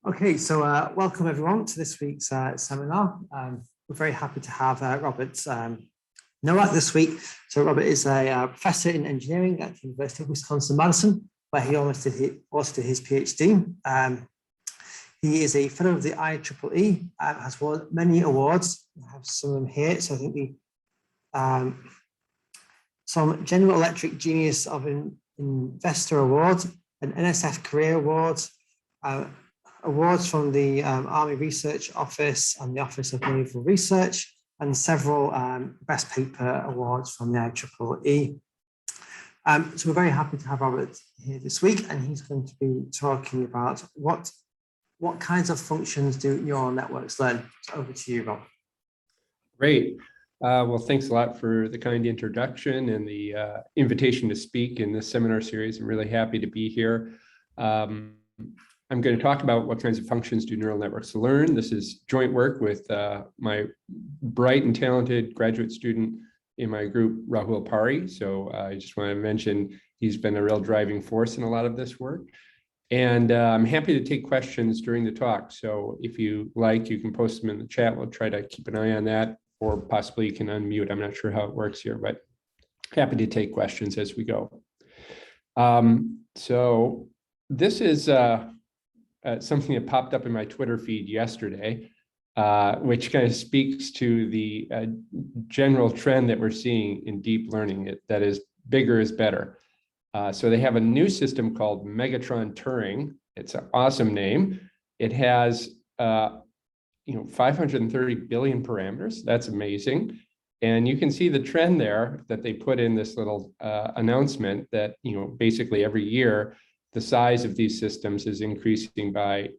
Okay, so welcome everyone to this week's seminar. We're very happy to have Robert Nowak this week. So Robert is a professor in engineering at the University of Wisconsin-Madison, where he also did his PhD. He is a fellow of the IEEE, has won many awards. I have some of them here. So I think some General Electric Genius of Investor Award, an NSF Career Award, awards from the Army Research Office and the Office of Naval Research, and several Best Paper awards from the IEEE. So we're very happy to have Robert here this week, and he's going to be talking about what kinds of functions do neural networks learn. So over to you, Rob. Great. Well, thanks a lot for the kind introduction and the invitation to speak in this seminar series. I'm really happy to be here. I'm going to talk about what kinds of functions do neural networks learn. This is joint work with my bright and talented graduate student in my group, Rahul Pari. So I just want to mention he's been a real driving force in a lot of this work. And I'm happy to take questions during the talk. So if you like, you can post them in the chat. We'll try to keep an eye on that, or possibly you can unmute. I'm not sure how it works here, but happy to take questions as we go. So this is something that popped up in my Twitter feed yesterday, which kind of speaks to the general trend that we're seeing in deep learning, that is bigger is better. So they have a new system called Megatron Turing. It's an awesome name. It has 530 billion parameters. That's amazing. And you can see the trend there that they put in this little announcement that, basically every year, the size of these systems is increasing by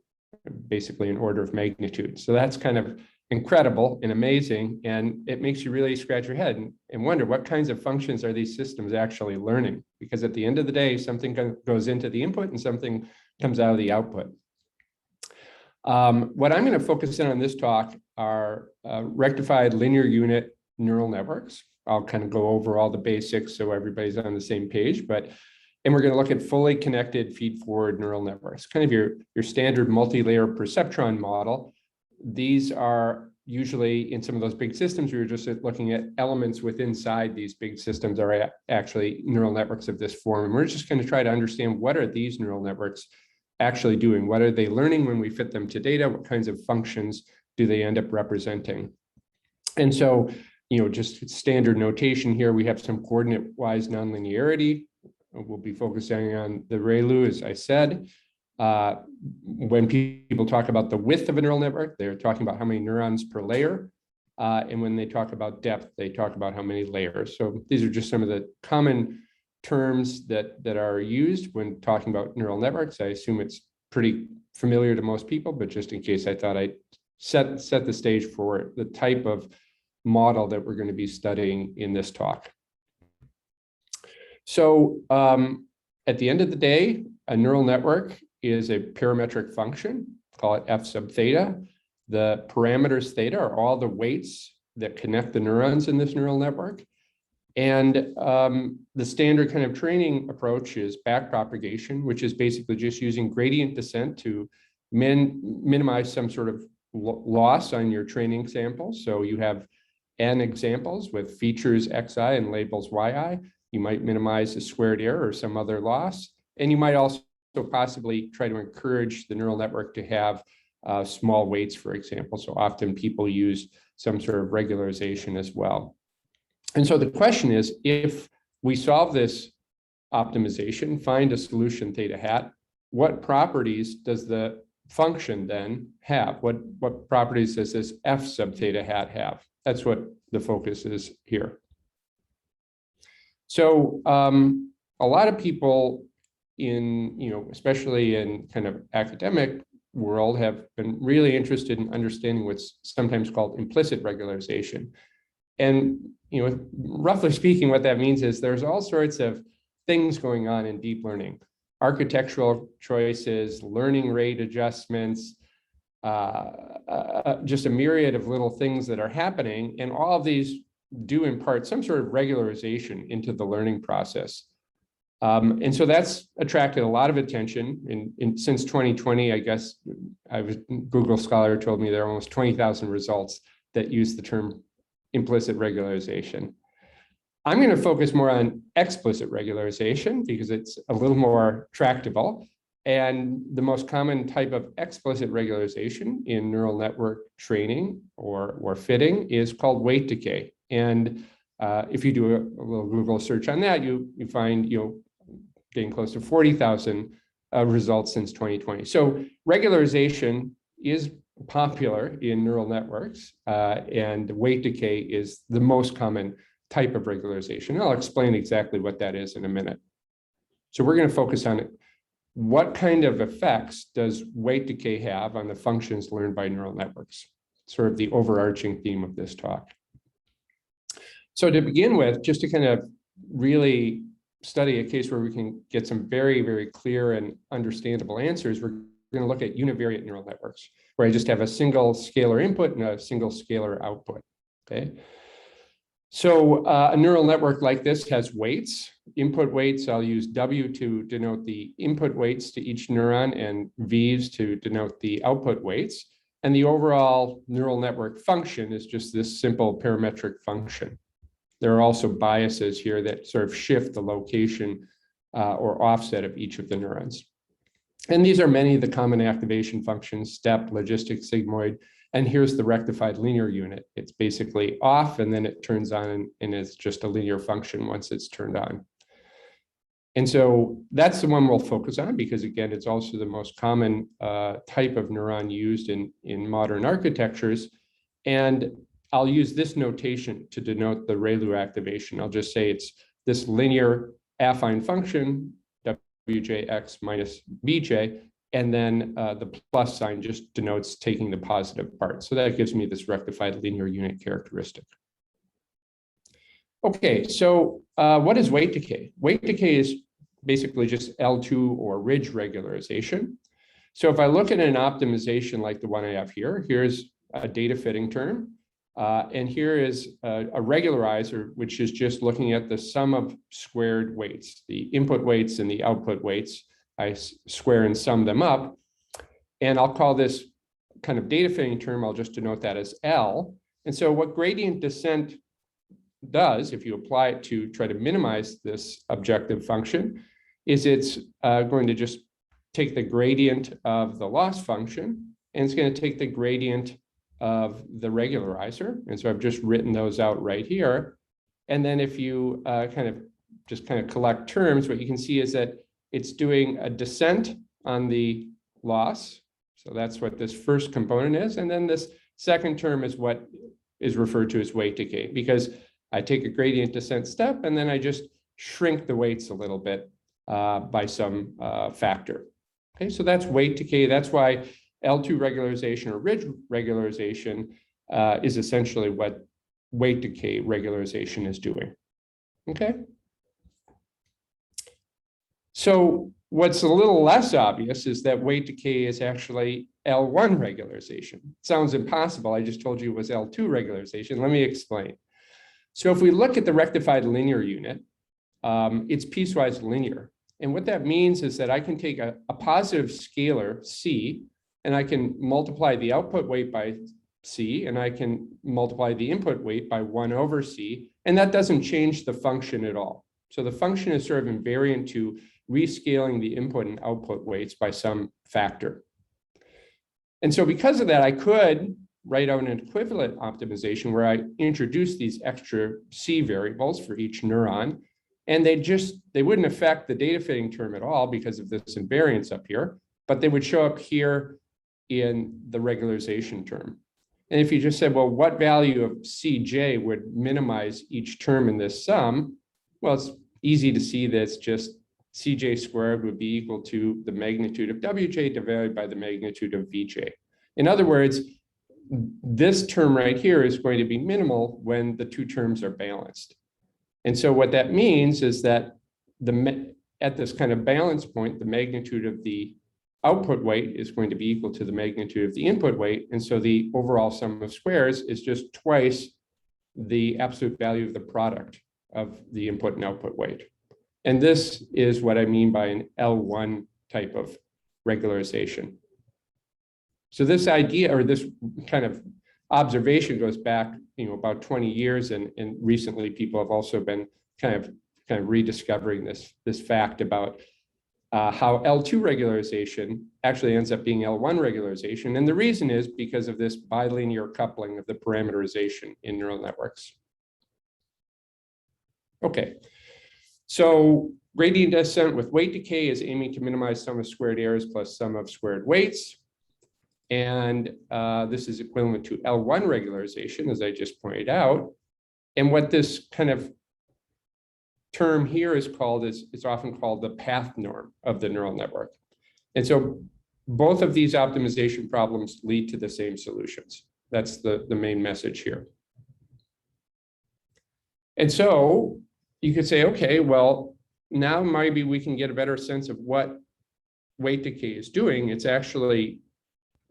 basically an order of magnitude. So that's kind of incredible and amazing. And it makes you really scratch your head and wonder what kinds of functions are these systems actually learning? Because at the end of the day, something goes into the input and something comes out of the output. What I'm going to focus in on this talk are rectified linear unit neural networks. I'll kind of go over all the basics so everybody's on the same page, and we're going to look at fully connected feed-forward neural networks, kind of your standard multi-layer perceptron model. These are usually in some of those big systems, we were just looking at elements within inside these big systems are actually neural networks of this form. And we're just going to try to understand what are these neural networks actually doing? What are they learning when we fit them to data? What kinds of functions do they end up representing? And so, just standard notation here, we have some coordinate-wise nonlinearity. We'll be focusing on the ReLU, as I said. When people talk about the width of a neural network, they're talking about how many neurons per layer. And when they talk about depth, they talk about how many layers. So these are just some of the common terms that are used when talking about neural networks. I assume it's pretty familiar to most people, but just in case, I thought I'd set the stage for the type of model that we're going to be studying in this talk. So at the end of the day, a neural network is a parametric function, call it f sub theta. The parameters theta are all the weights that connect the neurons in this neural network. And the standard kind of training approach is backpropagation, which is basically just using gradient descent to minimize some sort of loss on your training samples. So you have n examples with features xi and labels yi. You might minimize the squared error or some other loss. And you might also possibly try to encourage the neural network to have small weights, for example. So often people use some sort of regularization as well. And so the question is, if we solve this optimization, find a solution theta hat, what properties does the function then have? What properties does this f sub theta hat have? That's what the focus is here. So a lot of people especially in kind of academic world, have been really interested in understanding what's sometimes called implicit regularization. And roughly speaking, what that means is there's all sorts of things going on in deep learning: architectural choices, learning rate adjustments, just a myriad of little things that are happening, and all of these do impart some sort of regularization into the learning process. And so that's attracted a lot of attention. Since 2020, I guess, Google Scholar told me there are almost 20,000 results that use the term implicit regularization. I'm going to focus more on explicit regularization because it's a little more tractable. And the most common type of explicit regularization in neural network training or fitting is called weight decay. And if you do a little Google search on that, you find getting close to 40,000 results since 2020. So regularization is popular in neural networks, and weight decay is the most common type of regularization. I'll explain exactly what that is in a minute. So we're going to focus on what kind of effects does weight decay have on the functions learned by neural networks, sort of the overarching theme of this talk. So to begin with, just to kind of really study a case where we can get some very, very clear and understandable answers, we're going to look at univariate neural networks, where I just have a single scalar input and a single scalar output, okay? So a neural network like this has weights, input weights. I'll use W to denote the input weights to each neuron and V's to denote the output weights. And the overall neural network function is just this simple parametric function. There are also biases here that sort of shift the location or offset of each of the neurons. And these are many of the common activation functions: step, logistic, sigmoid. And here's the rectified linear unit. It's basically off, and then it turns on, and it's just a linear function once it's turned on. And so that's the one we'll focus on because, again, it's also the most common type of neuron used in modern architectures. And I'll use this notation to denote the ReLU activation. I'll just say it's this linear affine function, wjx minus bj, and then the plus sign just denotes taking the positive part. So that gives me this rectified linear unit characteristic. Okay, so what is weight decay? Weight decay is basically just L2 or ridge regularization. So if I look at an optimization like the one I have here, here's a data fitting term. And here is a regularizer, which is just looking at the sum of squared weights, the input weights and the output weights. I square and sum them up. And I'll call this kind of data fitting term, I'll just denote that as L. And so what gradient descent does, if you apply it to try to minimize this objective function, is it's going to just take the gradient of the loss function, and it's going to take the gradient of the regularizer. And so I've just written those out right here. And then if you kind of collect terms, what you can see is that it's doing a descent on the loss. So that's what this first component is. And then this second term is what is referred to as weight decay, because I take a gradient descent step and then I just shrink the weights a little bit by some factor. Okay, so that's weight decay. That's why L2 regularization or ridge regularization is essentially what weight decay regularization is doing. Okay. So what's a little less obvious is that weight decay is actually L1 regularization. Sounds impossible. I just told you it was L2 regularization. Let me explain. So if we look at the rectified linear unit, it's piecewise linear. And what that means is that I can take a positive scalar, C, and I can multiply the output weight by C, and I can multiply the input weight by 1 over C, and that doesn't change the function at all. So the function is sort of invariant to rescaling the input and output weights by some factor. And so because of that, I could write out an equivalent optimization where I introduce these extra C variables for each neuron, and they wouldn't affect the data fitting term at all because of this invariance up here, but they would show up here in the regularization term. And if you just said, well, what value of Cj would minimize each term in this sum? Well, it's easy to see that it's just Cj squared would be equal to the magnitude of Wj divided by the magnitude of Vj. In other words, this term right here is going to be minimal when the two terms are balanced. And so what that means is that at this kind of balance point, the magnitude of the output weight is going to be equal to the magnitude of the input weight. And so the overall sum of squares is just twice the absolute value of the product of the input and output weight. And this is what I mean by an L1 type of regularization. So this idea, or this kind of observation, goes back, about 20 years, and recently people have also been kind of rediscovering this fact about how L2 regularization actually ends up being L1 regularization. And the reason is because of this bilinear coupling of the parameterization in neural networks. Okay, so gradient descent with weight decay is aiming to minimize sum of squared errors plus sum of squared weights. And this is equivalent to L1 regularization, as I just pointed out. And what this kind of term here is called it's often called the path norm of the neural network. And so both of these optimization problems lead to the same solutions. That's the main message here. And so you could say, okay, well, now maybe we can get a better sense of what weight decay is doing. It's actually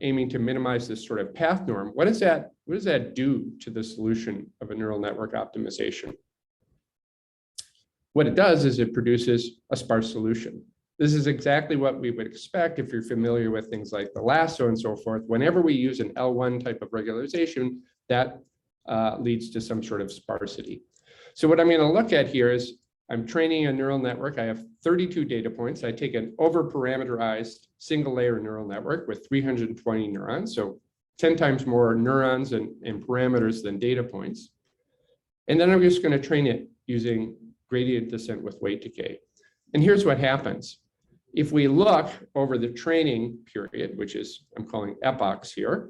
aiming to minimize this sort of path norm. What does that do to the solution of a neural network optimization? What it does is it produces a sparse solution. This is exactly what we would expect if you're familiar with things like the lasso and so forth. Whenever we use an L1 type of regularization, that leads to some sort of sparsity. So what I'm going to look at here is I'm training a neural network. I have 32 data points. I take an over-parameterized single layer neural network with 320 neurons, so 10 times more neurons and parameters than data points. And then I'm just going to train it using gradient descent with weight decay. And here's what happens. If we look over the training period, which is, I'm calling epochs here,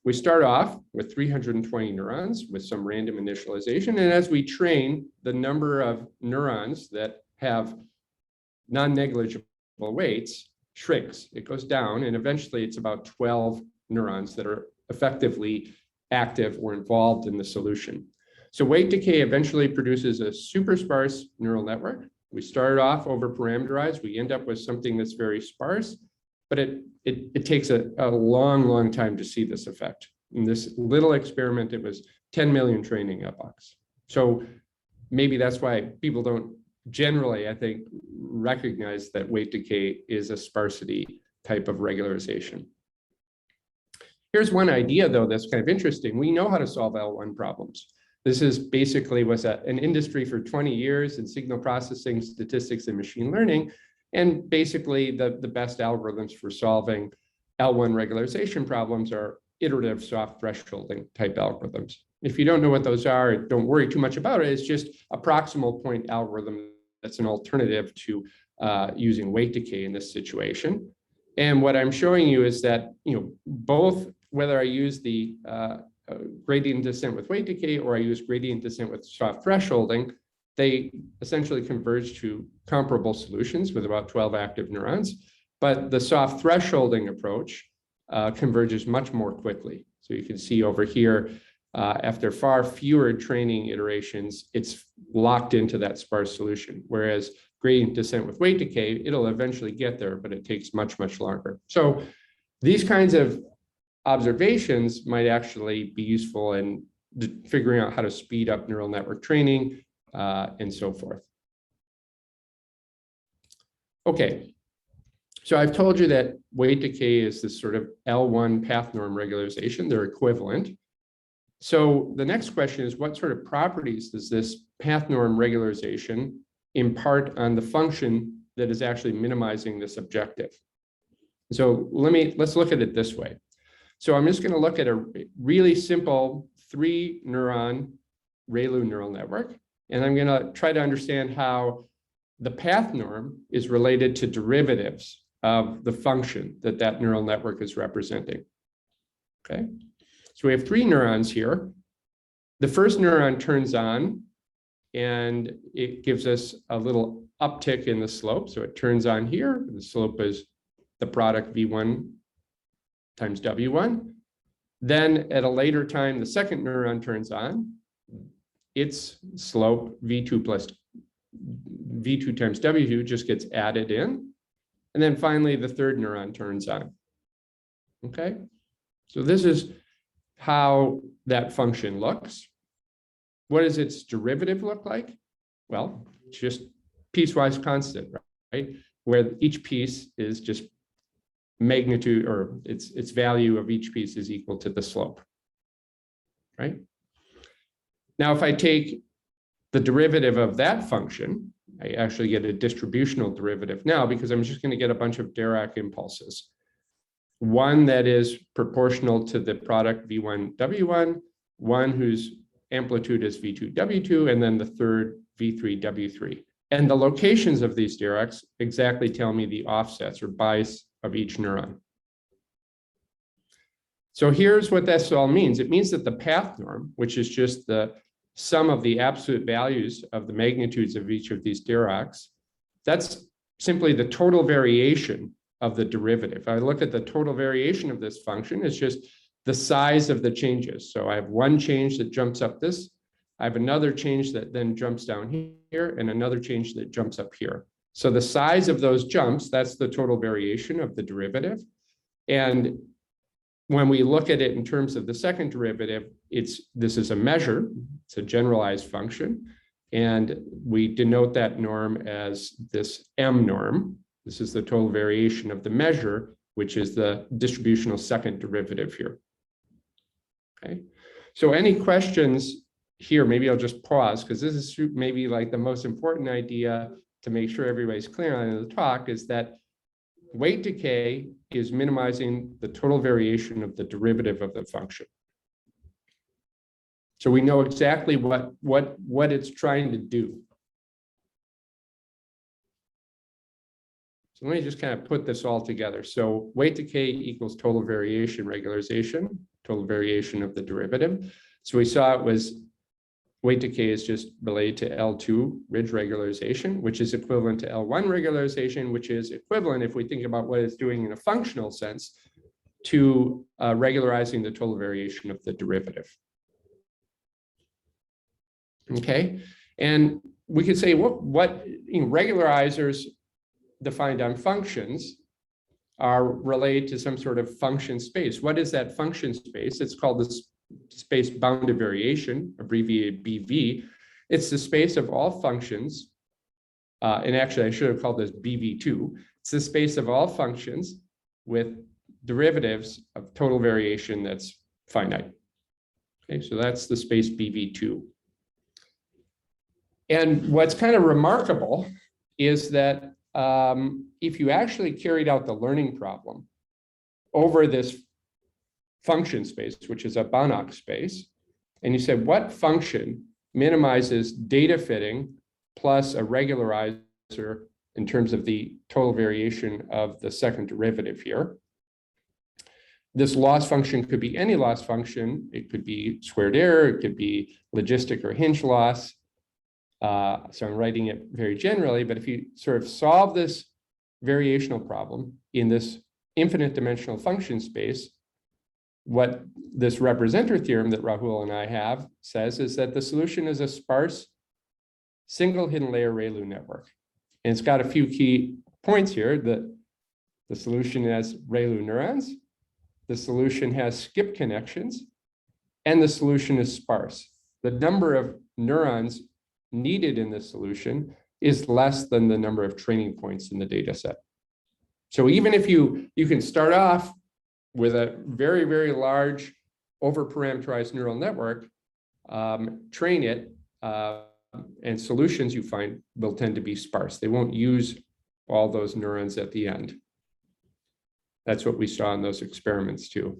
we start off with 320 neurons with some random initialization. And as we train, the number of neurons that have non-negligible weights shrinks. It goes down, and eventually it's about 12 neurons that are effectively active or involved in the solution. So weight decay eventually produces a super sparse neural network. We started off over parameterized. We end up with something that's very sparse, but it takes a long time to see this effect. In this little experiment, it was 10 million training epochs. So maybe that's why people don't generally, I think, recognize that weight decay is a sparsity type of regularization. Here's one idea, though, that's kind of interesting. We know how to solve L1 problems. This is basically was an industry for 20 years in signal processing, statistics, and machine learning. And basically, the best algorithms for solving L1 regularization problems are iterative soft thresholding type algorithms. If you don't know what those are, don't worry too much about it. It's just a proximal point algorithm that's an alternative to using weight decay in this situation. And what I'm showing you is that, both whether I use the gradient descent with weight decay or I use gradient descent with soft thresholding, they essentially converge to comparable solutions with about 12 active neurons. But the soft thresholding approach converges much more quickly. So you can see over here, after far fewer training iterations, it's locked into that sparse solution. Whereas gradient descent with weight decay, it'll eventually get there, but it takes much longer. So these kinds of observations might actually be useful in figuring out how to speed up neural network training and so forth. Okay, so I've told you that weight decay is this sort of L1 path norm regularization. They're equivalent. So the next question is, what sort of properties does this path norm regularization impart on the function that is actually minimizing this objective? So let's look at it this way. So I'm just going to look at a really simple 3-neuron ReLU neural network, and I'm going to try to understand how the path norm is related to derivatives of the function that neural network is representing. Okay, so we have 3 neurons here. The first neuron turns on, and it gives us a little uptick in the slope. So it turns on here. The slope is the product V1 times W1. Then at a later time, the second neuron turns on. Its slope V2 plus V2 times W2 just gets added in. And then finally, the third neuron turns on. Okay, so this is how that function looks. What does its derivative look like? Well, it's just piecewise constant, right? Where each piece is just magnitude, or its value of each piece is equal to the slope, right? Now, if I take the derivative of that function, I actually get a distributional derivative now, because I'm just going to get a bunch of Dirac impulses. One that is proportional to the product V1, W1, one whose amplitude is V2, W2, and then the third V3, W3. And the locations of these Diracs exactly tell me the offsets or bias of each neuron. So here's what this all means. It means that the path norm, which is just the sum of the absolute values of the magnitudes of each of these Diracs, that's simply the total variation of the derivative. If I look at the total variation of this function, it's just the size of the changes. So I have one change that jumps up this, I have another change that then jumps down here, and another change that jumps up here. So the size of those jumps, that's the total variation of the derivative. And when we look at it in terms of the second derivative, this is a measure, it's a generalized function, and we denote that norm as this M norm. This is the total variation of the measure, which is the distributional second derivative here. Okay, so any questions here? Maybe I'll just pause, because this is maybe like the most important idea to make sure everybody's clear on the talk, is that weight decay is minimizing the total variation of the derivative of the function. So we know exactly what it's trying to do. So let me just kind of put this all together. So weight decay equals total variation regularization, total variation of the derivative. So we saw it was weight decay is just related to L2 ridge regularization, which is equivalent to L1 regularization, which is equivalent, if we think about what it's doing in a functional sense, to regularizing the total variation of the derivative. Okay, and we could say what regularizers defined on functions are related to some sort of function space. What is that function space? It's called the space bounded variation, abbreviated BV. It's the space of all functions, and actually I should have called this BV2. It's the space of all functions with derivatives of total variation that's finite. Okay, so that's the space BV2. And what's kind of remarkable is that if you actually carried out the learning problem over this function space, which is a Banach space, and you said, what function minimizes data fitting plus a regularizer in terms of the total variation of the second derivative here? This loss function could be any loss function. It could be squared error, it could be logistic or hinge loss. So I'm writing it very generally, but if you sort of solve this variational problem in this infinite dimensional function space, what this representer theorem that Rahul and I have says is that the solution is a sparse single hidden layer ReLU network. And it's got a few key points here. That the solution has ReLU neurons, the solution has skip connections, and the solution is sparse. The number of neurons needed in this solution is less than the number of training points in the data set. So even if you can start off with a very, very large over-parameterized neural network, train it, and solutions you find will tend to be sparse. They won't use all those neurons at the end. That's what we saw in those experiments too.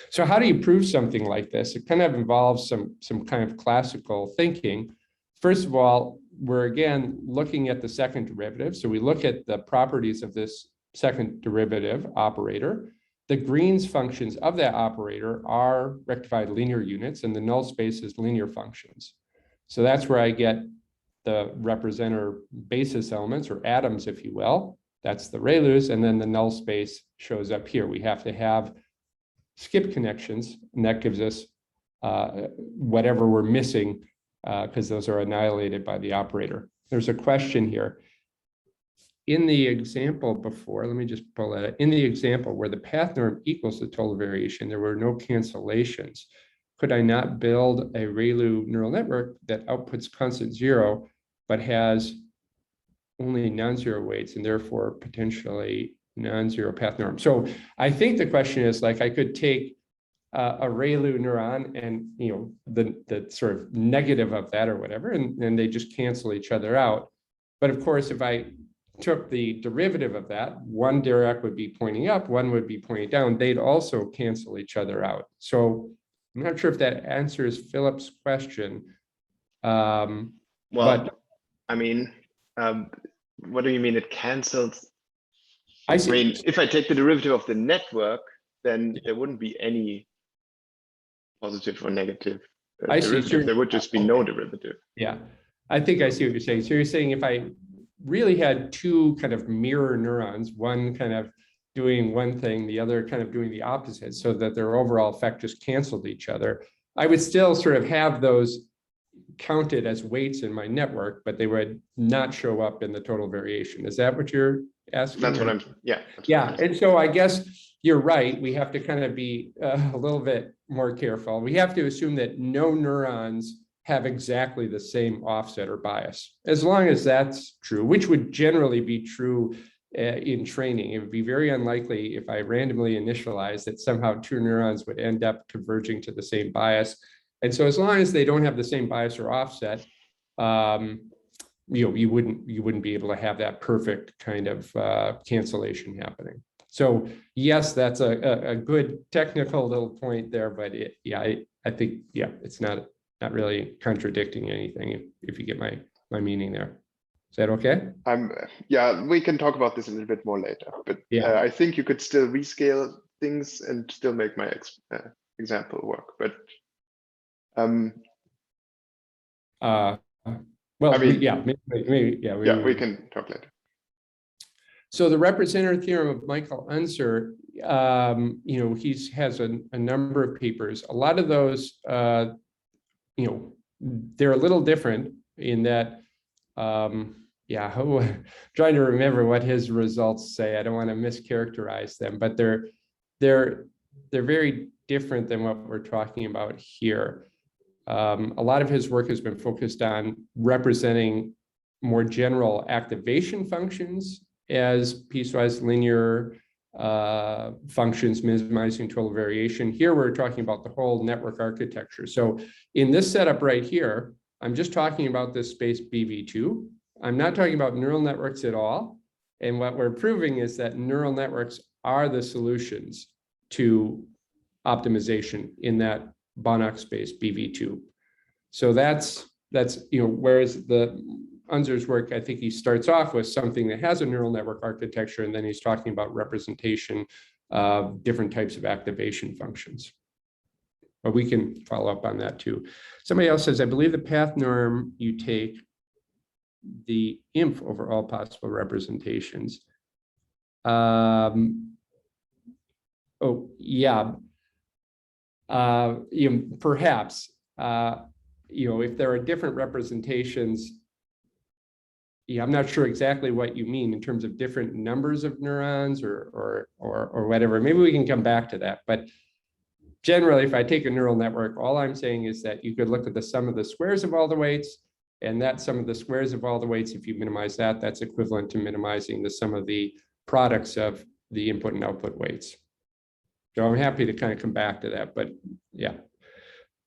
So how do you prove something like this? It kind of involves some kind of classical thinking. First of all, we're again looking at the second derivative. So we look at the properties of this second derivative operator. The Green's functions of that operator are rectified linear units, and the null space is linear functions. So that's where I get the representer basis elements, or atoms, if you will. That's the ReLUs, and then the null space shows up here. We have to have skip connections, and that gives us whatever we're missing, because those are annihilated by the operator. There's a question here. In the example before, let me just pull that up. In the example where the path norm equals the total variation, there were no cancellations. Could I not build a ReLU neural network that outputs constant 0, but has only non-zero weights and therefore potentially non-zero path norm. So I think the question is, like, I could take a ReLU neuron and, you know, the sort of negative of that or whatever, and they just cancel each other out. But of course, if I took the derivative of that, one Dirac would be pointing up, one would be pointing down, they'd also cancel each other out. So I'm not sure if that answers Philip's question. Well, but I mean, what do you mean it cancels? I see. I mean, if I take the derivative of the network, then there wouldn't be any positive or negative I see. derivative. There would just be no derivative. Yeah, I think I see what you're saying. So you're saying if I really had two kind of mirror neurons, one kind of doing one thing, the other kind of doing the opposite, so that their overall effect just canceled each other, I would still sort of have those counted as weights in my network, but they would not show up in the total variation. Is that what you're asking? That's what I'm, yeah. Yeah, and so I guess you're right. We have to kind of be a little bit more careful. We have to assume that no neurons have exactly the same offset or bias. As long as that's true, which would generally be true in training, it would be very unlikely if I randomly initialize that somehow two neurons would end up converging to the same bias. And so as long as they don't have the same bias or offset, you wouldn't be able to have that perfect kind of cancellation happening. So yes, that's a good technical little point there, but I think, yeah, it's not really contradicting anything if you get my meaning there. Is that okay? Yeah, we can talk about this a little bit more later, but yeah. I think you could still rescale things and still make my example work, but well, I mean, maybe we can talk later. So the representative theorem of Michael Unser, he has a number of papers. A lot of those, they're a little different in that, trying to remember what his results say. I don't want to mischaracterize them, but they're very different than what we're talking about here. A lot of his work has been focused on representing more general activation functions as piecewise linear functions minimizing total variation. Here we're talking about the whole network architecture. So in this setup right here, I'm just talking about this space BV2. I'm not talking about neural networks at all. And what we're proving is that neural networks are the solutions to optimization in that Banach space BV2. So that's whereas the Unser's work, I think he starts off with something that has a neural network architecture, and then he's talking about representation of different types of activation functions. But we can follow up on that too. Somebody else says, I believe the path norm, you take the inf over all possible representations. Perhaps, if there are different representations, I'm not sure exactly what you mean in terms of different numbers of neurons or whatever. Maybe we can come back to that. But generally, if I take a neural network, all I'm saying is that you could look at the sum of the squares of all the weights, and that sum of the squares of all the weights, if you minimize that, that's equivalent to minimizing the sum of the products of the input and output weights. So I'm happy to kind of come back to that, but yeah.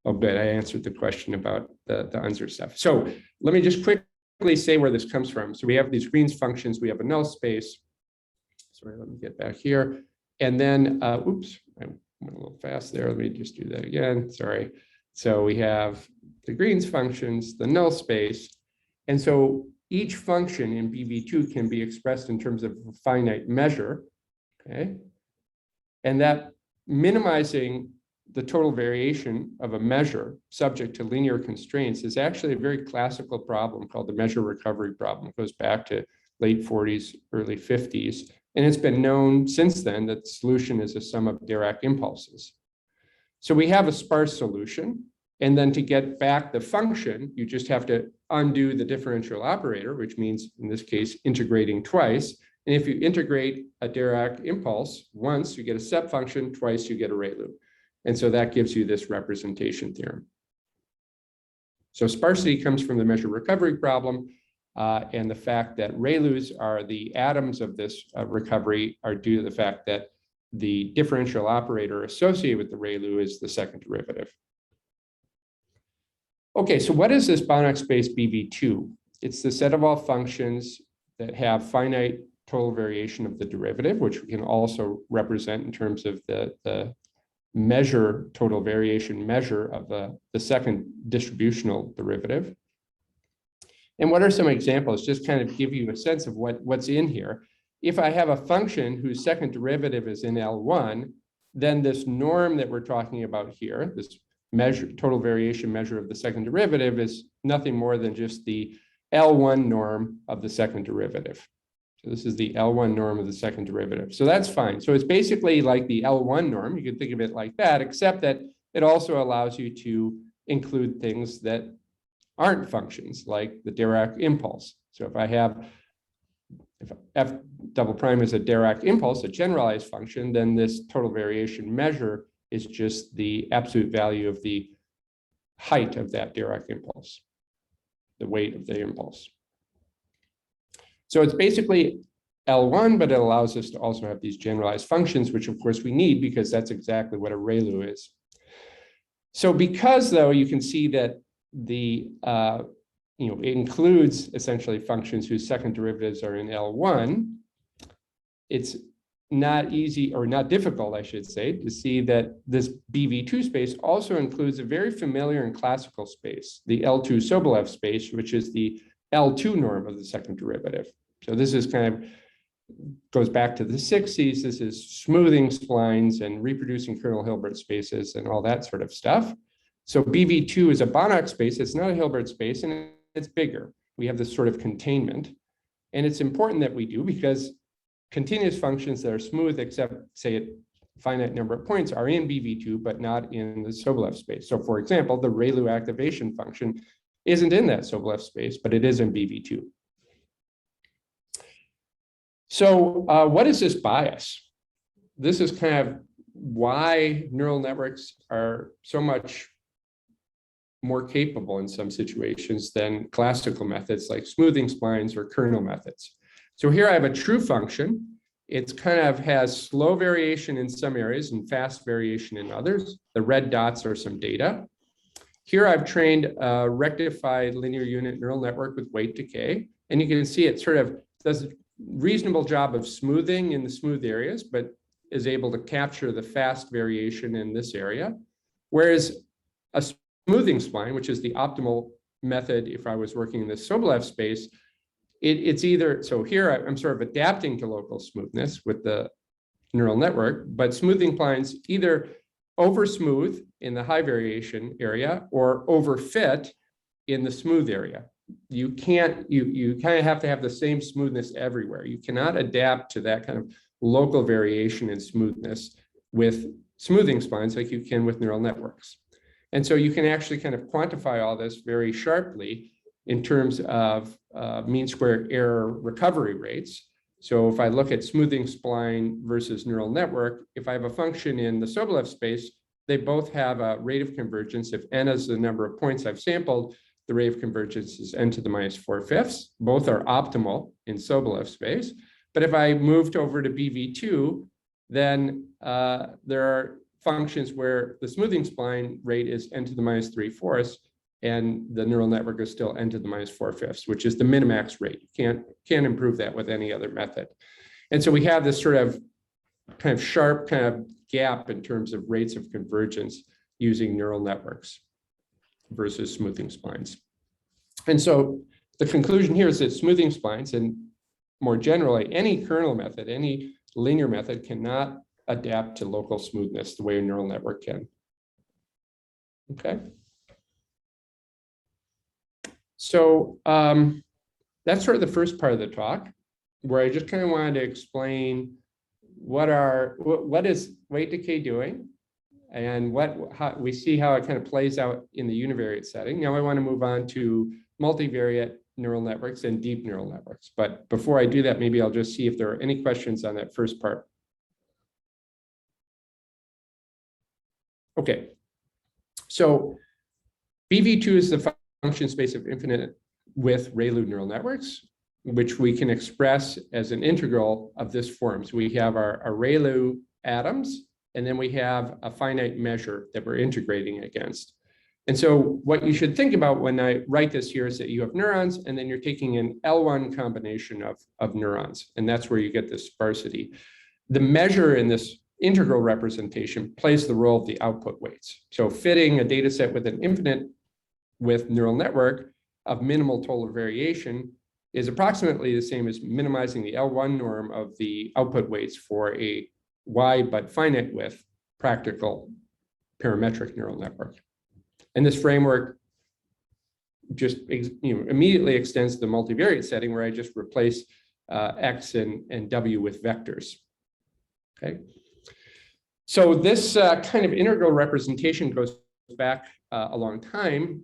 Oh, good, I answered the question about the Unser stuff. So let me just quickly say where this comes from. So we have these Green's functions, we have a null space. Sorry, let me get back here. And then, oops, I went a little fast there. Let me just do that again, sorry. So we have the Green's functions, the null space. And so each function in BV2 can be expressed in terms of a finite measure, okay? And that minimizing the total variation of a measure subject to linear constraints is actually a very classical problem called the measure recovery problem. It goes back to late 40s, early 50s. And it's been known since then that the solution is a sum of Dirac impulses. So we have a sparse solution. And then to get back the function, you just have to undo the differential operator, which means in this case, integrating twice. And if you integrate a Dirac impulse once, you get a step function, twice you get a ReLU. And so that gives you this representation theorem. So sparsity comes from the measure recovery problem. And the fact that ReLUs are the atoms of this recovery are due to the fact that the differential operator associated with the ReLU is the second derivative. Okay, so what is this Banach space BV2? It's the set of all functions that have finite total variation of the derivative, which we can also represent in terms of the measure, total variation measure of the second distributional derivative. And what are some examples? Just kind of give you a sense of what's in here. If I have a function whose second derivative is in L1, then this norm that we're talking about here, this measure, total variation measure of the second derivative, is nothing more than just the L1 norm of the second derivative. So this is the L1 norm of the second derivative. So that's fine. So it's basically like the L1 norm. You can think of it like that, except that it also allows you to include things that aren't functions, like the Dirac impulse. So if f double prime is a Dirac impulse, a generalized function, then this total variation measure is just the absolute value of the height of that Dirac impulse, the weight of the impulse. So it's basically L1, but it allows us to also have these generalized functions, which of course we need because that's exactly what a ReLU is. So because though you can see that the it includes essentially functions whose second derivatives are in L1, it's not easy, or not difficult, I should say, to see that this BV2 space also includes a very familiar and classical space, the L2 Sobolev space, which is the L2 norm of the second derivative. So this is kind of goes back to the 60s. This is smoothing splines and reproducing kernel Hilbert spaces and all that sort of stuff. So BV2 is a Banach space. It's not a Hilbert space, and it's bigger. We have this sort of containment. And it's important that we do because continuous functions that are smooth, except say at finite number of points, are in BV2, but not in the Sobolev space. So for example, the ReLU activation function isn't in that Sobolev space, but it is in BV2. So what is this bias? This is kind of why neural networks are so much more capable in some situations than classical methods like smoothing splines or kernel methods. So here I have a true function. It's kind of has slow variation in some areas and fast variation in others. The red dots are some data. Here I've trained a rectified linear unit neural network with weight decay. And you can see it sort of does a reasonable job of smoothing in the smooth areas, but is able to capture the fast variation in this area. Whereas a smoothing spline, which is the optimal method if I was working in the Sobolev space, it's either, so here I'm sort of adapting to local smoothness with the neural network, but smoothing splines either over smooth in the high variation area or over fit in the smooth area. You can't, you kind of have to have the same smoothness everywhere. You cannot adapt to that kind of local variation in smoothness with smoothing splines like you can with neural networks. And so you can actually kind of quantify all this very sharply in terms of mean square error recovery rates. So if I look at smoothing spline versus neural network, if I have a function in the Sobolev space, they both have a rate of convergence. If n is the number of points I've sampled, the rate of convergence is n to the minus 4/5. Both are optimal in Sobolev space. But if I moved over to BV2, then there are functions where the smoothing spline rate is n to the minus 3/4, and the neural network is still n to the minus 4/5, which is the minimax rate. You can't improve that with any other method. And so we have this sort of kind of sharp kind of gap in terms of rates of convergence using neural networks versus smoothing splines. And so the conclusion here is that smoothing splines, and more generally, any kernel method, any linear method, cannot adapt to local smoothness the way a neural network can. Okay. So that's sort of the first part of the talk, where I just kind of wanted to explain what is weight decay doing, and how we see how it kind of plays out in the univariate setting. Now I want to move on to multivariate neural networks and deep neural networks. But before I do that, maybe I'll just see if there are any questions on that first part. Okay, so BV2 is the function space of infinite with ReLU neural networks, which we can express as an integral of this form. So we have our ReLU atoms, and then we have a finite measure that we're integrating against. And so what you should think about when I write this here is that you have neurons, and then you're taking an L1 combination of neurons, and that's where you get this sparsity. The measure in this integral representation plays the role of the output weights. So fitting a data set with an infinite width neural network of minimal total variation is approximately the same as minimizing the L1 norm of the output weights for a wide but finite width practical parametric neural network. And this framework just immediately extends to the multivariate setting where I just replace X and W with vectors. Okay. So this kind of integral representation goes back a long time,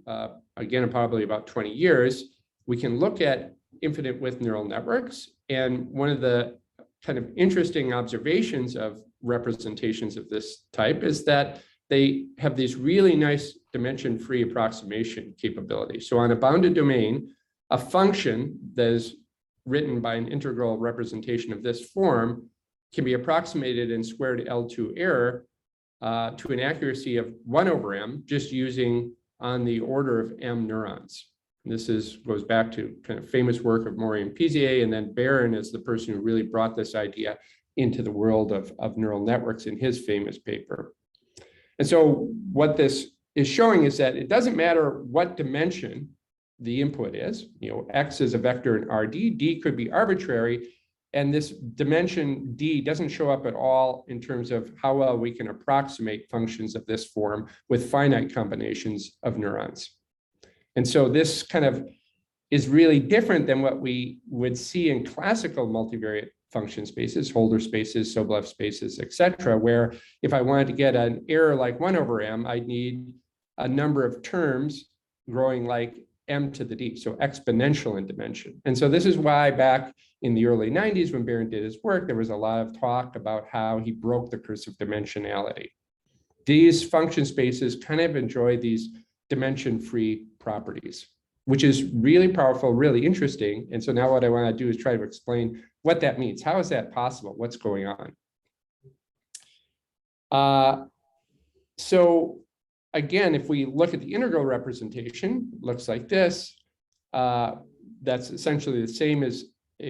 again, probably about 20 years. We can look at infinite width neural networks. And one of the kind of interesting observations of representations of this type is that they have these really nice dimension-free approximation capabilities. So on a bounded domain, a function that is written by an integral representation of this form can be approximated in squared L2 error to an accuracy of 1/m, just using on the order of m neurons. And this goes back to kind of famous work of Maury and Pizier, and then Barron is the person who really brought this idea into the world of neural networks in his famous paper. And so what this is showing is that it doesn't matter what dimension the input is. X is a vector in RD, D could be arbitrary, and this dimension D doesn't show up at all in terms of how well we can approximate functions of this form with finite combinations of neurons. And so this kind of is really different than what we would see in classical multivariate function spaces, Holder spaces, Sobolev spaces, et cetera, where if I wanted to get an error like 1/m, I'd need a number of terms growing like m to the d, so exponential in dimension. And so this is why back in the early 90s, when Barron did his work, there was a lot of talk about how he broke the curse of dimensionality. These function spaces kind of enjoy these dimension-free properties, which is really powerful, really interesting. And so now what I want to do is try to explain what that means. How is that possible? What's going on? So again, if we look at the integral representation, it looks like this. That's essentially the same as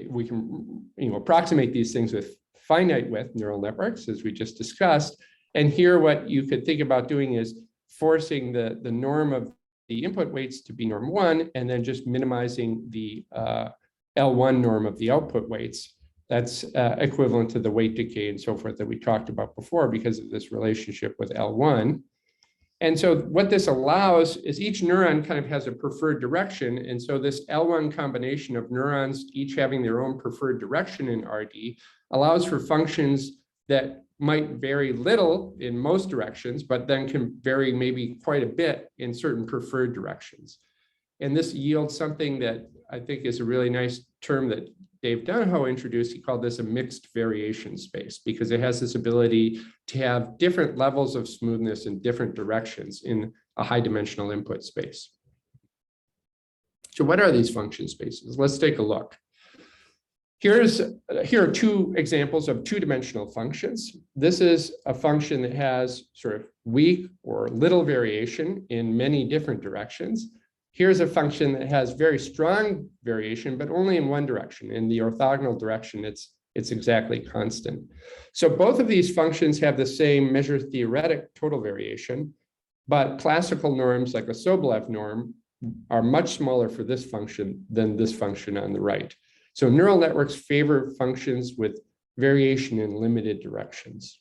we can approximate these things with finite width neural networks, as we just discussed. And here what you could think about doing is forcing the norm of the input weights to be norm 1, and then just minimizing the L1 norm of the output weights. That's equivalent to the weight decay and so forth that we talked about before because of this relationship with L1. And so what this allows is each neuron kind of has a preferred direction. And so this L1 combination of neurons, each having their own preferred direction in RD, allows for functions that might vary little in most directions, but then can vary maybe quite a bit in certain preferred directions. And this yields something that I think is a really nice term that Dave Donahoe introduced. He called this a mixed variation space because it has this ability to have different levels of smoothness in different directions in a high dimensional input space. So what are these function spaces? Let's take a look. Here are two examples of two-dimensional functions. This is a function that has sort of weak or little variation in many different directions. Here's a function that has very strong variation, but only in one direction. In the orthogonal direction, it's exactly constant. So both of these functions have the same measure theoretic total variation, but classical norms like a Sobolev norm are much smaller for this function than this function on the right. So neural networks favor functions with variation in limited directions.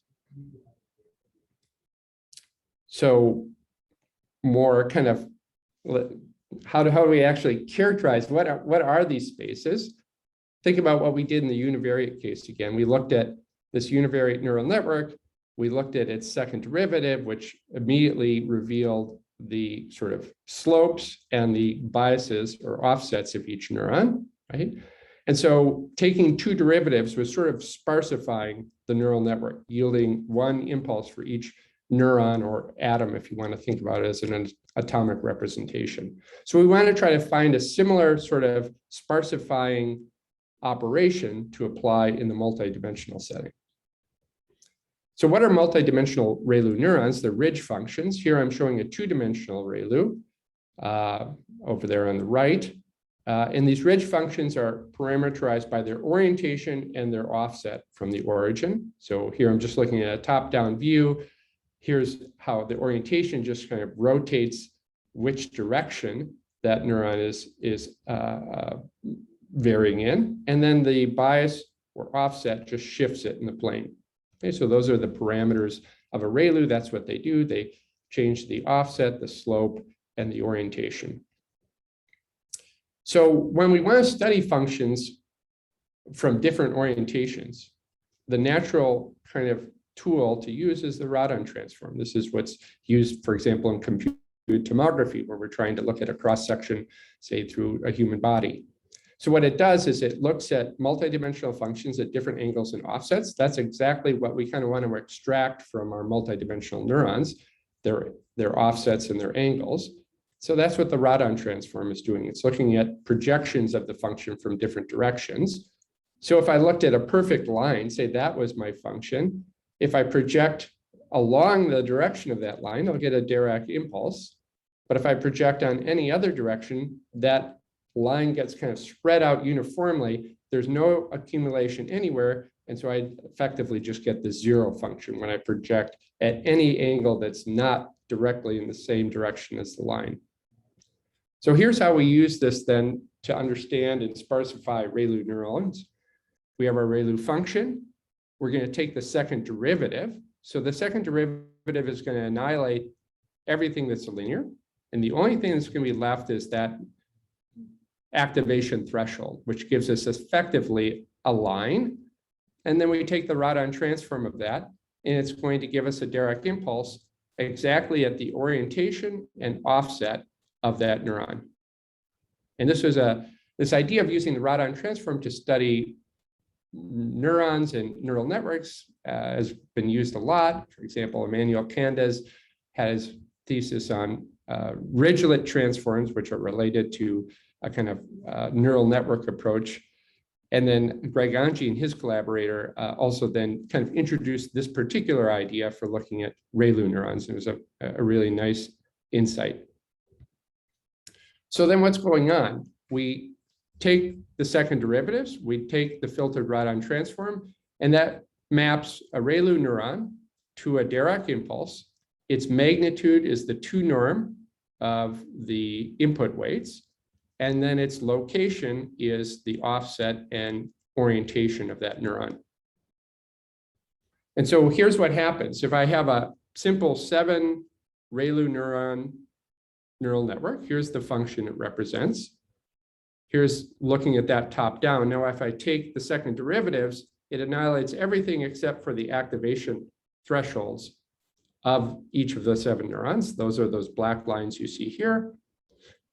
So more kind of, how do we actually characterize what are these spaces? Think about what we did in the univariate case again. We looked at this univariate neural network. We looked at its second derivative, which immediately revealed the sort of slopes and the biases or offsets of each neuron, right? And so taking two derivatives was sort of sparsifying the neural network, yielding one impulse for each neuron or atom, if you want to think about it as an atomic representation. So we want to try to find a similar sort of sparsifying operation to apply in the multidimensional setting. So what are multidimensional ReLU neurons? They're ridge functions. Here I'm showing a two-dimensional ReLU over there on the right. And these ridge functions are parameterized by their orientation and their offset from the origin. So here I'm just looking at a top-down view. Here's how the orientation just kind of rotates which direction that neuron is varying in. And then the bias or offset just shifts it in the plane. Okay, so those are the parameters of a ReLU. That's what they do. They change the offset, the slope, and the orientation. So when we want to study functions from different orientations, the natural kind of tool to use is the Radon transform. This is what's used, for example, in computed tomography, where we're trying to look at a cross-section, say, through a human body. So what it does is it looks at multidimensional functions at different angles and offsets. That's exactly what we kind of want to extract from our multidimensional neurons, their offsets and their angles. So that's what the Radon transform is doing. It's looking at projections of the function from different directions. So if I looked at a perfect line, say that was my function, if I project along the direction of that line, I'll get a Dirac impulse. But if I project on any other direction, that line gets kind of spread out uniformly. There's no accumulation anywhere. And so I effectively just get the zero function when I project at any angle that's not directly in the same direction as the line. So here's how we use this then to understand and sparsify ReLU neurons. We have our ReLU function. We're going to take the second derivative. So the second derivative is going to annihilate everything that's linear. And the only thing that's going to be left is that activation threshold, which gives us effectively a line. And then we take the Radon transform of that, and it's going to give us a Dirac impulse exactly at the orientation and offset of that neuron. And this was this idea of using the Radon transform to study neurons and neural networks has been used a lot. For example, Emmanuel Candes had his thesis on ridgelet transforms, which are related to a kind of neural network approach. And then Greg Anji and his collaborator also then kind of introduced this particular idea for looking at ReLU neurons. It was a really nice insight. So then what's going on? We take the second derivatives, we take the filtered Radon transform, and that maps a ReLU neuron to a Dirac impulse. Its magnitude is the 2 norm of the input weights. And then its location is the offset and orientation of that neuron. And so here's what happens. If I have a simple 7 ReLU neural network, here's the function it represents. Here's looking at that top down. Now, if I take the second derivatives, it annihilates everything except for the activation thresholds of each of the 7 neurons. Those are those black lines you see here.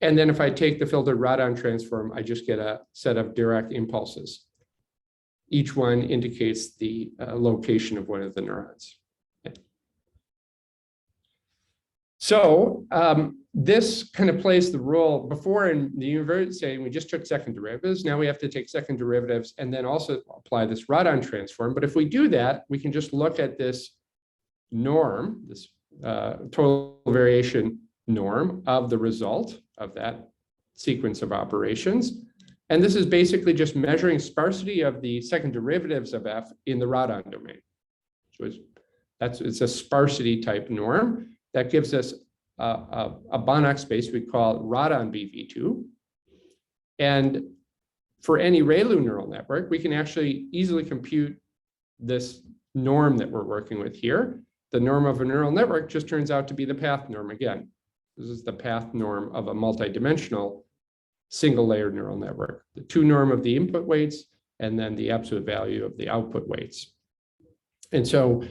And then if I take the filtered Radon transform, I just get a set of Dirac impulses. Each one indicates the location of one of the neurons. Okay. So this kind of plays the role. Before in the univariate setting, we just took second derivatives. Now we have to take second derivatives and then also apply this Radon transform. But if we do that, we can just look at this norm, this total variation norm of the result of that sequence of operations. And this is basically just measuring sparsity of the second derivatives of f in the Radon domain. So it's a sparsity type norm that gives us a Banach space. We call it Radon BV2. And for any ReLU neural network, we can actually easily compute this norm that we're working with here. The norm of a neural network just turns out to be the path norm again. This is the path norm of a multidimensional single layer neural network. The 2 norm of the input weights and then the absolute value of the output weights. And so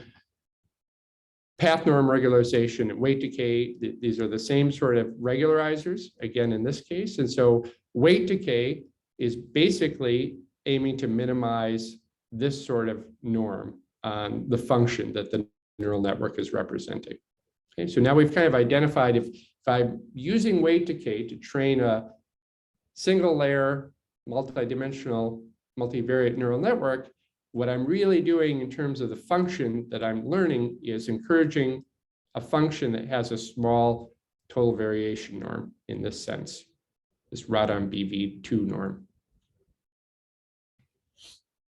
path norm regularization and weight decay, these are the same sort of regularizers, again, in this case. And so weight decay is basically aiming to minimize this sort of norm on the function that the neural network is representing. Okay, so now we've kind of identified if I'm using weight decay to train a single layer, multidimensional, multivariate neural network, what I'm really doing in terms of the function that I'm learning is encouraging a function that has a small total variation norm in this sense, this Radon BV2 norm.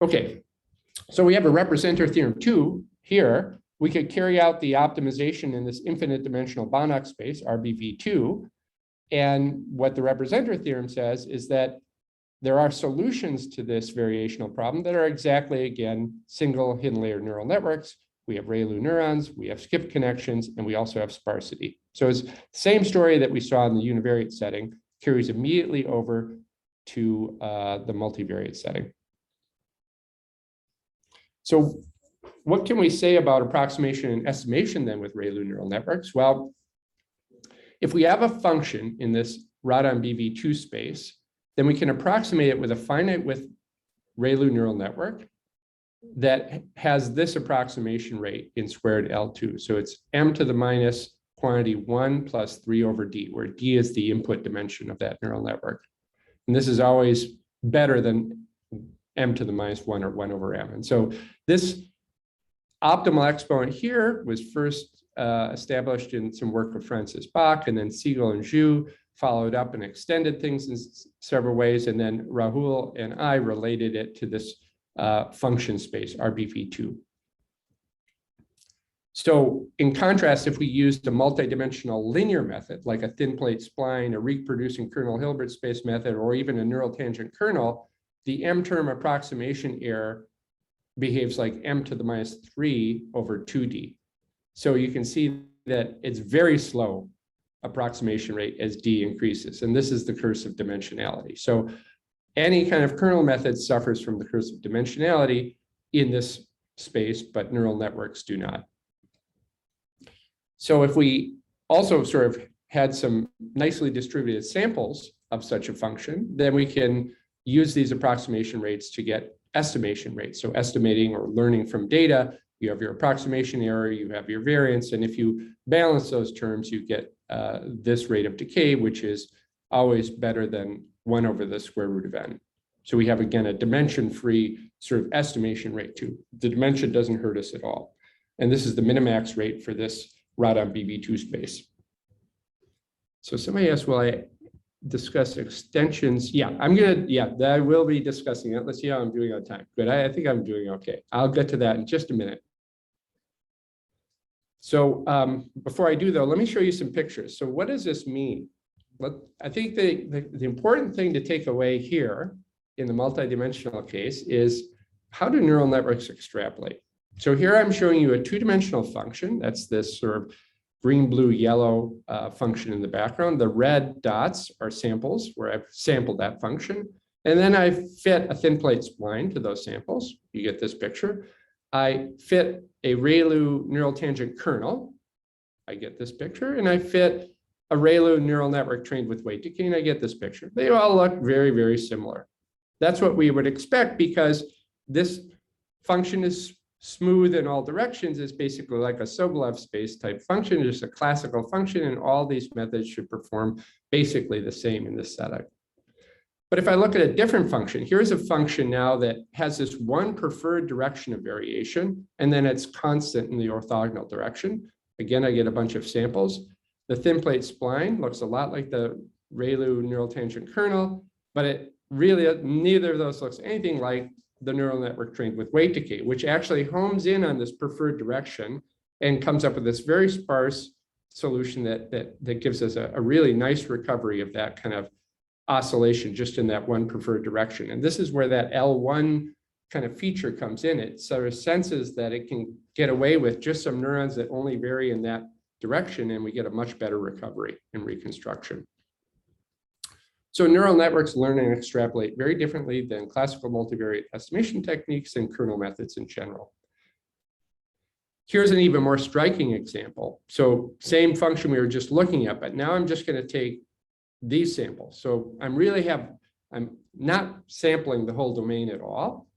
Okay, so we have a representer theorem 2 here. We could carry out the optimization in this infinite dimensional Banach space, RBV2. And what the representer theorem says is that there are solutions to this variational problem that are exactly, again, single hidden layer neural networks. We have ReLU neurons, we have skip connections, and we also have sparsity. So it's the same story that we saw in the univariate setting, carries immediately over to the multivariate setting. So what can we say about approximation and estimation then with ReLU neural networks? Well, if we have a function in this Radon BV2 space, then we can approximate it with a finite width ReLU neural network that has this approximation rate in squared L2. So it's m to the minus quantity 1 plus 3 over d, where d is the input dimension of that neural network. And this is always better than m to the minus 1 or 1 over m. And so this optimal exponent here was first established in some work of Francis Bach, and then Siegel and Zhu followed up and extended things in several ways. And then Rahul and I related it to this function space, RBV2. So in contrast, if we used a multidimensional linear method, like a thin plate spline, a reproducing kernel Hilbert space method, or even a neural tangent kernel, the m-term approximation error behaves like m to the minus 3 over 2d. So you can see that it's very slow approximation rate as d increases. And this is the curse of dimensionality. So any kind of kernel method suffers from the curse of dimensionality in this space, but neural networks do not. So if we also sort of had some nicely distributed samples of such a function, then we can use these approximation rates to get estimation rates. So estimating or learning from data, you have your approximation error, you have your variance, and if you balance those terms, you get this rate of decay, which is always better than 1 over the square root of n. So we have, again, a dimension-free sort of estimation rate too. The dimension doesn't hurt us at all. And this is the minimax rate for this Radon BV2 space. So somebody asked, will I discuss extensions? Yeah, I will be discussing it. Let's see how I'm doing on time. Good, I think I'm doing okay. I'll get to that in just a minute. So before I do though, let me show you some pictures. So what does this mean? I think the important thing to take away here in the multidimensional case is how do neural networks extrapolate? So here I'm showing you a two-dimensional function. That's this sort of green, blue, yellow function in the background. The red dots are samples where I've sampled that function. And then I fit a thin plate spline to those samples. You get this picture. I fit a ReLU neural tangent kernel. I get this picture. And I fit a ReLU neural network trained with weight decay, and I get this picture. They all look very, very similar. That's what we would expect because this function is smooth in all directions. It's basically like a Sobolev space type function, just a classical function, and all these methods should perform basically the same in this setup. But if I look at a different function, here's a function now that has this one preferred direction of variation, and then it's constant in the orthogonal direction. Again, I get a bunch of samples. The thin plate spline looks a lot like the ReLU neural tangent kernel, but it really, neither of those looks anything like the neural network trained with weight decay, which actually homes in on this preferred direction and comes up with this very sparse solution that gives us a really nice recovery of that kind of oscillation just in that one preferred direction. And this is where that L1 kind of feature comes in. It sort of senses that it can get away with just some neurons that only vary in that direction, and we get a much better recovery in reconstruction. So neural networks learn and extrapolate very differently than classical multivariate estimation techniques and kernel methods in general. Here's an even more striking example. So same function we were just looking at, but now I'm just going to take these samples. So I'm not sampling the whole domain at all.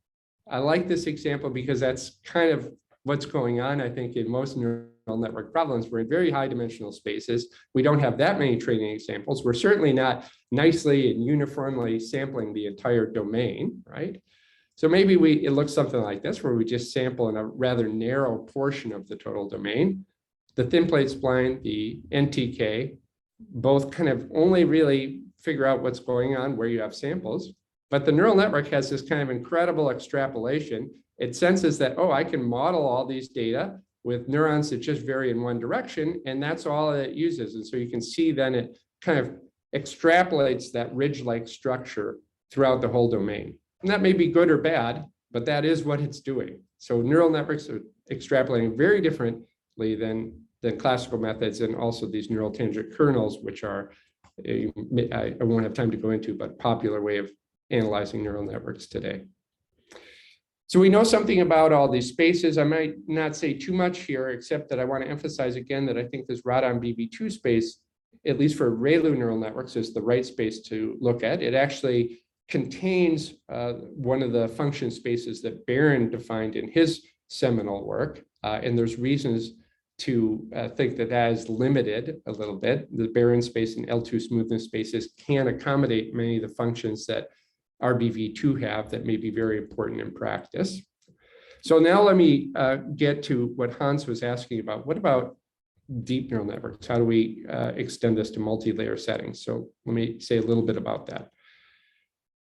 I like this example because that's kind of what's going on, I think, in most neural network problems. We're in very high dimensional spaces. We don't have that many training examples. We're certainly not nicely and uniformly sampling the entire domain, right? So maybe it looks something like this, where we just sample in a rather narrow portion of the total domain. The thin plate spline, the NTK, both kind of only really figure out what's going on where you have samples. But the neural network has this kind of incredible extrapolation. It senses that, oh, I can model all these data with neurons that just vary in one direction, and that's all it uses. And so you can see then it kind of extrapolates that ridge-like structure throughout the whole domain. And that may be good or bad, but that is what it's doing. So neural networks are extrapolating very differently than classical methods, and also these neural tangent kernels, which are, I won't have time to go into, but popular way of analyzing neural networks today. So we know something about all these spaces. I might not say too much here, except that I want to emphasize again that I think this Radon BV2 space, at least for ReLU neural networks, is the right space to look at. It actually contains one of the function spaces that Barron defined in his seminal work. And there's reasons to think that that is limited a little bit. The Barron space and L2 smoothness spaces can accommodate many of the functions that RBV2 have that may be very important in practice. So now let me get to what Hans was asking about. What about deep neural networks? How do we extend this to multi-layer settings? So let me say a little bit about that.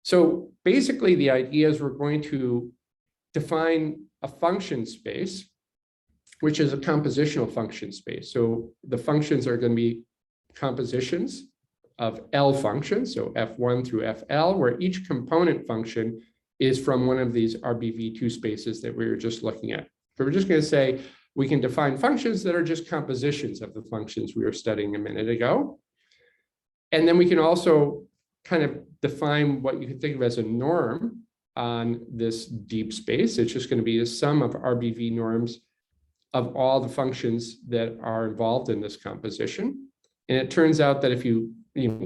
So basically the idea is we're going to define a function space, which is a compositional function space. So the functions are going to be compositions of L functions, so F1 through FL, where each component function is from one of these RBV2 spaces that we were just looking at. So we're just going to say we can define functions that are just compositions of the functions we were studying a minute ago. And then we can also kind of define what you can think of as a norm on this deep space. It's just going to be the sum of RBV norms of all the functions that are involved in this composition. And it turns out that if you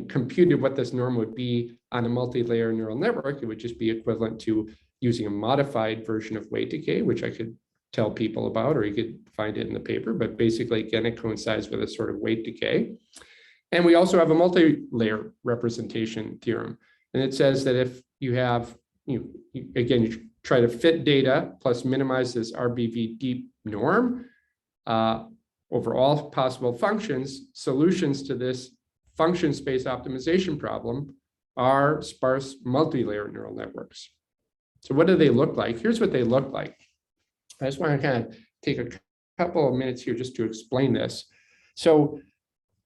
computed what this norm would be on a multi-layer neural network, it would just be equivalent to using a modified version of weight decay, which I could tell people about, or you could find it in the paper. But basically, again, it coincides with a sort of weight decay. And we also have a multi-layer representation theorem. And it says that if you have, again, you try to fit data plus minimize this RBV deep norm over all possible functions, solutions to this function space optimization problem are sparse multi-layer neural networks. So what do they look like? Here's what they look like. I just want to kind of take a couple of minutes here just to explain this. So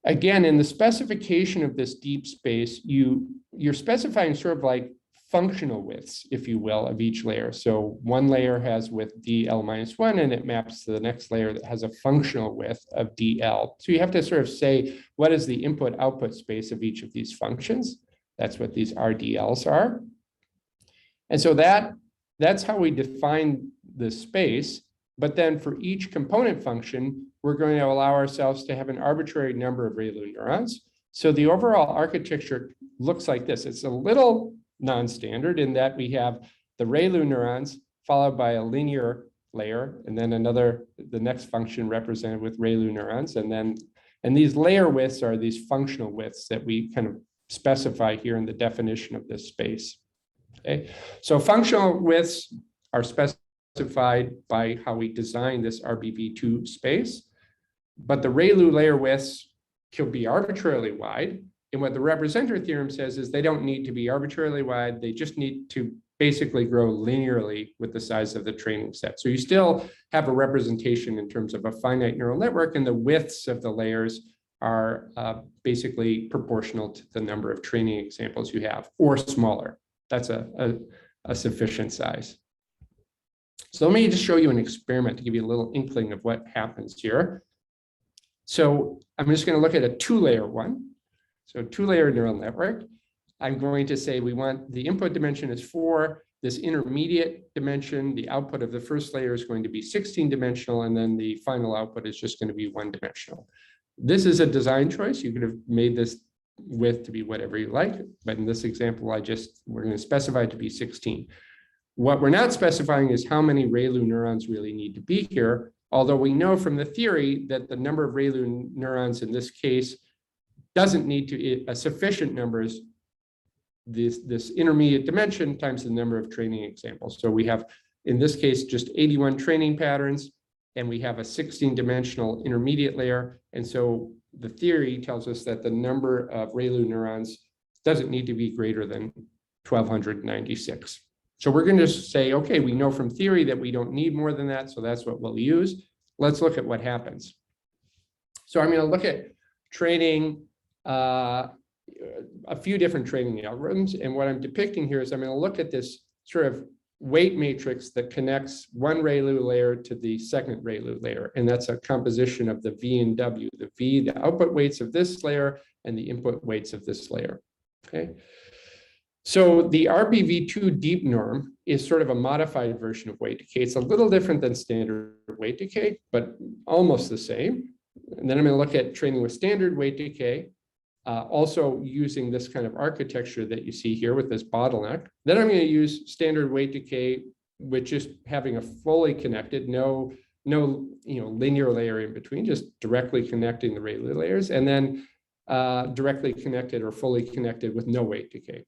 again, in the specification of this deep space, you're specifying sort of like functional widths, if you will, of each layer. So one layer has width DL-1, and it maps to the next layer that has a functional width of DL. So you have to sort of say, what is the input-output space of each of these functions? That's what these RDLs are. And so that's how we define the space. But then for each component function, we're going to allow ourselves to have an arbitrary number of ReLU neurons. So the overall architecture looks like this. It's a little non-standard in that we have the ReLU neurons followed by a linear layer, and then the next function represented with ReLU neurons. And these layer widths are these functional widths that we kind of specify here in the definition of this space. Okay, so functional widths are specified by how we design this RBV2 space, but the ReLU layer widths can be arbitrarily wide. And what the representer theorem says is they don't need to be arbitrarily wide. They just need to basically grow linearly with the size of the training set. So you still have a representation in terms of a finite neural network, and the widths of the layers are basically proportional to the number of training examples you have, or smaller. That's a sufficient size. So let me just show you an experiment to give you a little inkling of what happens here. So I'm just going to look at a two-layer one. So two-layer neural network. I'm going to say we want the input dimension is 4, this intermediate dimension, the output of the first layer is going to be 16-dimensional, and then the final output is just going to be 1-dimensional. This is a design choice. You could have made this width to be whatever you like, but in this example, we're going to specify it to be 16. What we're not specifying is how many ReLU neurons really need to be here, although we know from the theory that the number of ReLU neurons in this case doesn't need to be a sufficient numbers, this intermediate dimension times the number of training examples. So we have, in this case, just 81 training patterns, and we have a 16-dimensional intermediate layer. And so the theory tells us that the number of ReLU neurons doesn't need to be greater than 1,296. So we're going to say, okay, we know from theory that we don't need more than that, so that's what we'll use. Let's look at what happens. So I'm going to look at training a few different training algorithms, and what I'm depicting here is I'm going to look at this sort of weight matrix that connects one ReLU layer to the second ReLU layer, and that's a composition of the V and W. The V, the output weights of this layer, and the input weights of this layer. Okay. So the RBV2 deep norm is sort of a modified version of weight decay. It's a little different than standard weight decay, but almost the same. And then I'm going to look at training with standard weight decay, also using this kind of architecture that you see here with this bottleneck. Then I'm going to use standard weight decay with just having a fully connected, no linear layer in between, just directly connecting the ReLU layers, and then directly connected or fully connected with no weight decay.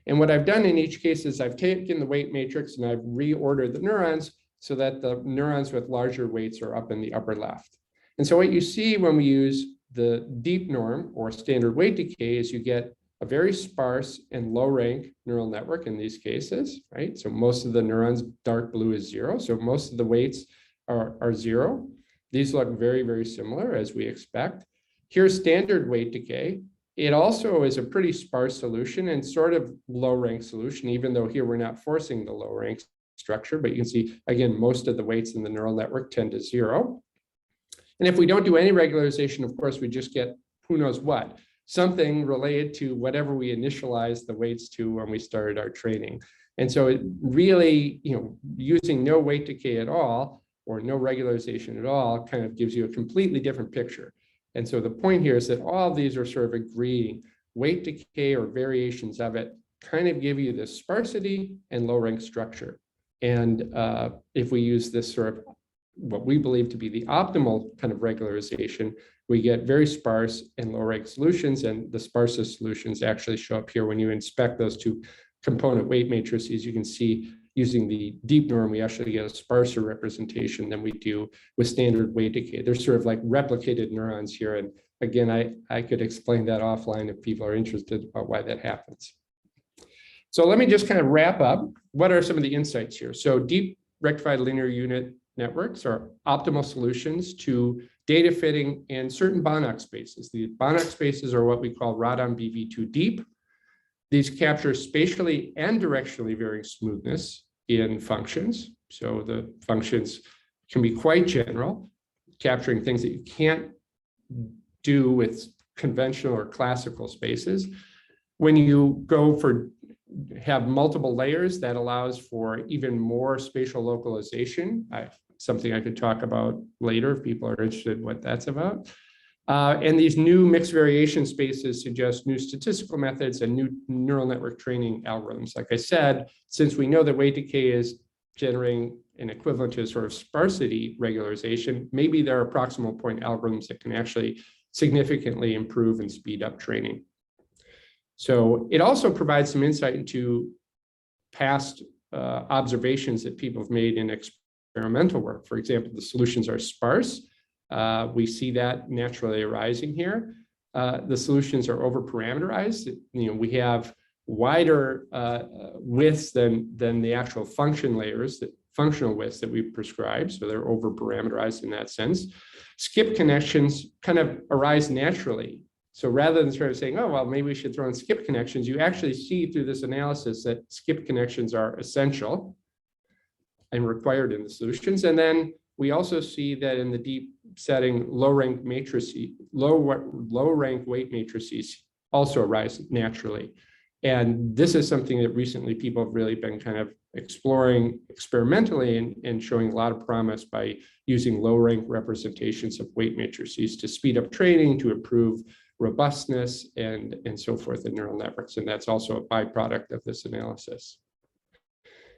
And what I've done in each case is I've taken the weight matrix and I've reordered the neurons so that the neurons with larger weights are up in the upper left. And so what you see when we use the deep norm or standard weight decay is you get a very sparse and low rank neural network in these cases, right? So most of the neurons, dark blue is 0. So most of the weights are 0. These look very, very similar as we expect. Here's standard weight decay. It also is a pretty sparse solution and sort of low rank solution, even though here we're not forcing the low rank structure, but you can see, again, most of the weights in the neural network tend to 0. And if we don't do any regularization, of course, we just get who knows what, something related to whatever we initialized the weights to when we started our training. And so it really, using no weight decay at all or no regularization at all kind of gives you a completely different picture. And so the point here is that all of these are sort of agreeing. Weight decay or variations of it kind of give you this sparsity and low rank structure. And if we use this sort of what we believe to be the optimal kind of regularization, we get very sparse and low rank solutions. And the sparsest solutions actually show up here. When you inspect those two component weight matrices, you can see using the deep norm, we actually get a sparser representation than we do with standard weight decay. They're sort of like replicated neurons here. And again, I could explain that offline if people are interested about why that happens. So let me just kind of wrap up. What are some of the insights here? So deep rectified linear unit networks are optimal solutions to data fitting in certain Banach spaces. The Banach spaces are what we call Radon BV2 deep. These capture spatially and directionally varying smoothness in functions. So the functions can be quite general, capturing things that you can't do with conventional or classical spaces. When you have multiple layers, that allows for even more spatial localization. Something I could talk about later if people are interested in what that's about. And these new mixed variation spaces suggest new statistical methods and new neural network training algorithms. Like I said, since we know that weight decay is generating an equivalent to a sort of sparsity regularization, maybe there are proximal point algorithms that can actually significantly improve and speed up training. So it also provides some insight into past observations that people have made in experimental work. For example, the solutions are sparse. We see that naturally arising here. The solutions are over-parameterized. We have wider widths than the actual function layers, the functional widths that we prescribe. So they're over-parameterized in that sense. Skip connections kind of arise naturally. So rather than sort of saying, oh, well, maybe we should throw in skip connections, you actually see through this analysis that skip connections are essential and required in the solutions. And then we also see that in the deep setting, low rank weight matrices also arise naturally. And this is something that recently people have really been kind of exploring experimentally and showing a lot of promise by using low rank representations of weight matrices to speed up training, to improve robustness and so forth in neural networks. And that's also a byproduct of this analysis.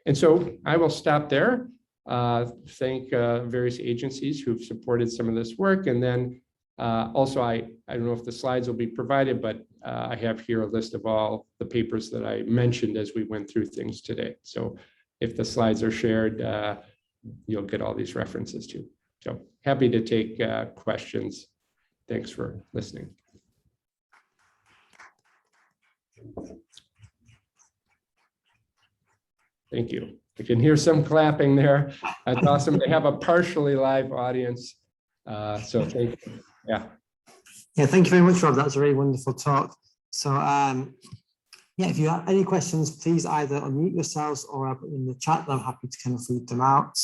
And so I will stop there. Thank various agencies who've supported some of this work. And then also, I don't know if the slides will be provided, but I have here a list of all the papers that I mentioned as we went through things today. So if the slides are shared, you'll get all these references too. So happy to take questions. Thanks for listening. Thank you. I can hear some clapping there. It's awesome to have a partially live audience. So thank you. Yeah. Yeah, thank you very much, Rob. That was a really wonderful talk. So yeah, if you have any questions, please either unmute yourselves or in the chat, I'm happy to kind of read them out.